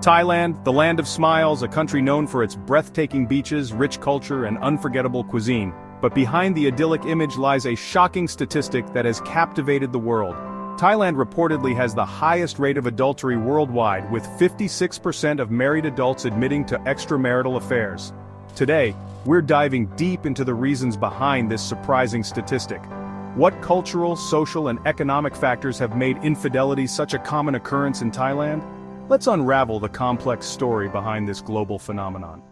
Thailand, the land of smiles, a country known for its breathtaking beaches, rich culture, and unforgettable cuisine. But behind the idyllic image lies a shocking statistic that has captivated the world. Thailand reportedly has the highest rate of adultery worldwide, with 56% of married adults admitting to extramarital affairs. Today, we're diving deep into the reasons behind this surprising statistic. What cultural, social, and economic factors have made infidelity such a common occurrence in Thailand? Let's unravel the complex story behind this global phenomenon.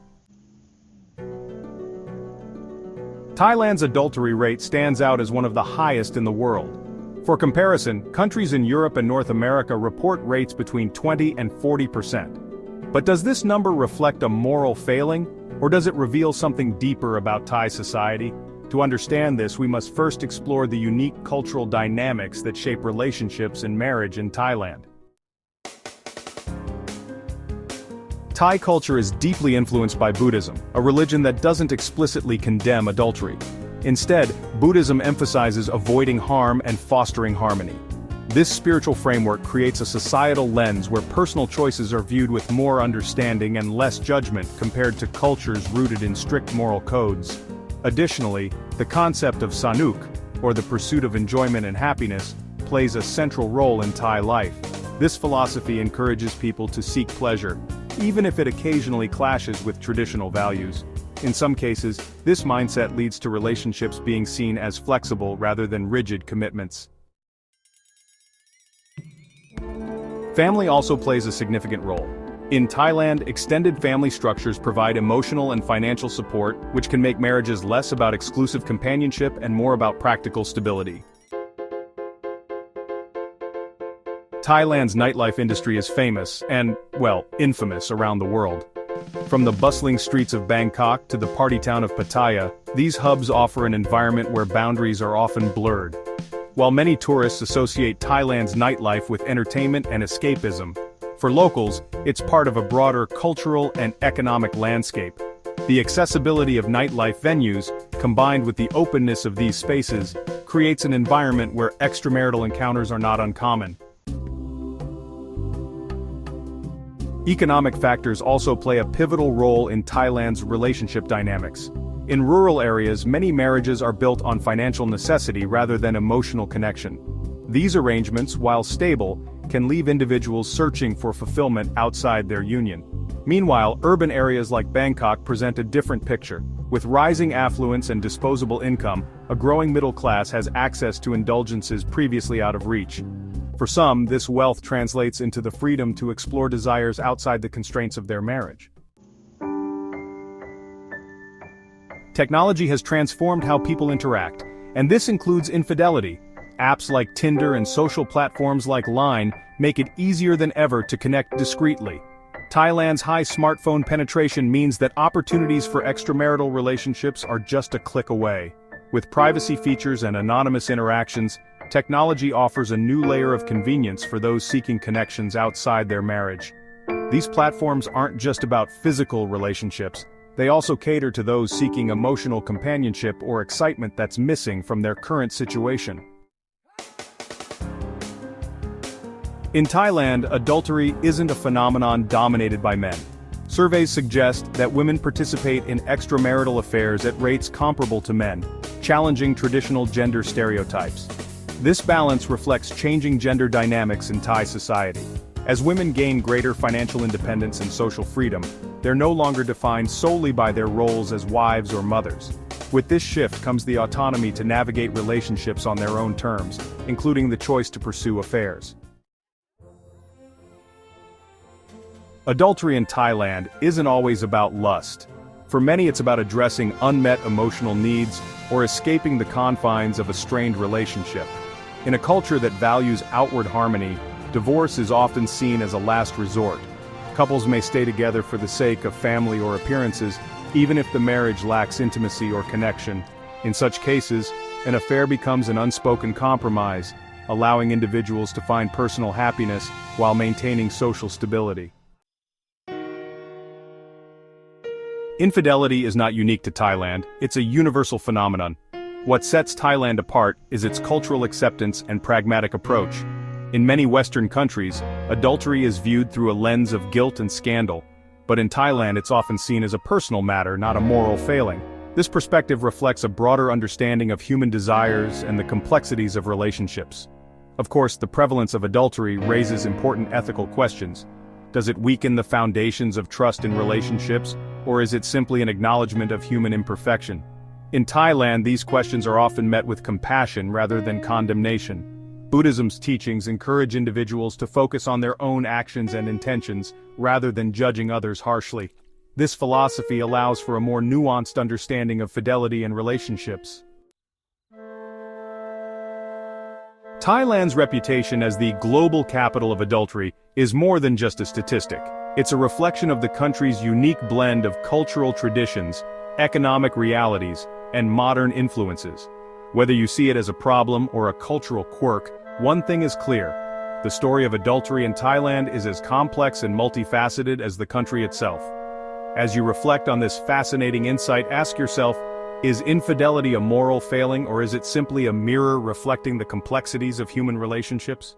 Thailand's adultery rate stands out as one of the highest in the world. For comparison, countries in Europe and North America report rates between 20 and 40%. But does this number reflect a moral failing, or does it reveal something deeper about Thai society? To understand this, we must first explore the unique cultural dynamics that shape relationships and marriage in Thailand. Thai culture is deeply influenced by Buddhism, a religion that doesn't explicitly condemn adultery. Instead, Buddhism emphasizes avoiding harm and fostering harmony. This spiritual framework creates a societal lens where personal choices are viewed with more understanding and less judgment compared to cultures rooted in strict moral codes. Additionally, the concept of sanuk, or the pursuit of enjoyment and happiness, plays a central role in Thai life. This philosophy encourages people to seek pleasure, even if it occasionally clashes with traditional values. In some cases, this mindset leads to relationships being seen as flexible rather than rigid commitments. Family also plays a significant role. In Thailand, extended family structures provide emotional and financial support, which can make marriages less about exclusive companionship and more about practical stability. Thailand's nightlife industry is famous and, well, infamous around the world. From the bustling streets of Bangkok to the party town of Pattaya, these hubs offer an environment where boundaries are often blurred. While many tourists associate Thailand's nightlife with entertainment and escapism, for locals, it's part of a broader cultural and economic landscape. The accessibility of nightlife venues, combined with the openness of these spaces, creates an environment where extramarital encounters are not uncommon. Economic factors also play a pivotal role in Thailand's relationship dynamics. In rural areas, many marriages are built on financial necessity rather than emotional connection. These arrangements, while stable, can leave individuals searching for fulfillment outside their union. Meanwhile, urban areas like Bangkok present a different picture. With rising affluence and disposable income, a growing middle class has access to indulgences previously out of reach. For some, this wealth translates into the freedom to explore desires outside the constraints of their marriage. Technology has transformed how people interact, and this includes infidelity. Apps like Tinder and social platforms like Line make it easier than ever to connect discreetly. Thailand's high smartphone penetration means that opportunities for extramarital relationships are just a click away. With privacy features and anonymous interactions, technology offers a new layer of convenience for those seeking connections outside their marriage. These platforms aren't just about physical relationships, they also cater to those seeking emotional companionship or excitement that's missing from their current situation. In Thailand, adultery isn't a phenomenon dominated by men. Surveys suggest that women participate in extramarital affairs at rates comparable to men, challenging traditional gender stereotypes. This balance reflects changing gender dynamics in Thai society. As women gain greater financial independence and social freedom, they're no longer defined solely by their roles as wives or mothers. With this shift comes the autonomy to navigate relationships on their own terms, including the choice to pursue affairs. Adultery in Thailand isn't always about lust. For many, it's about addressing unmet emotional needs or escaping the confines of a strained relationship. In a culture that values outward harmony, divorce is often seen as a last resort. Couples may stay together for the sake of family or appearances, even if the marriage lacks intimacy or connection. In such cases, an affair becomes an unspoken compromise, allowing individuals to find personal happiness while maintaining social stability. Infidelity is not unique to Thailand, it's a universal phenomenon. What sets Thailand apart is its cultural acceptance and pragmatic approach. In many Western countries, adultery is viewed through a lens of guilt and scandal, but in Thailand it's often seen as a personal matter, not a moral failing. This perspective reflects a broader understanding of human desires and the complexities of relationships. Of course, the prevalence of adultery raises important ethical questions. Does it weaken the foundations of trust in relationships, or is it simply an acknowledgement of human imperfection? In Thailand, these questions are often met with compassion rather than condemnation. Buddhism's teachings encourage individuals to focus on their own actions and intentions, rather than judging others harshly. This philosophy allows for a more nuanced understanding of fidelity in relationships. Thailand's reputation as the global capital of adultery is more than just a statistic. It's a reflection of the country's unique blend of cultural traditions, economic realities, and modern influences. Whether you see it as a problem or a cultural quirk, one thing is clear: the story of adultery in Thailand is as complex and multifaceted as the country itself. As you reflect on this fascinating insight, ask yourself, is infidelity a moral failing, or is it simply a mirror reflecting the complexities of human relationships?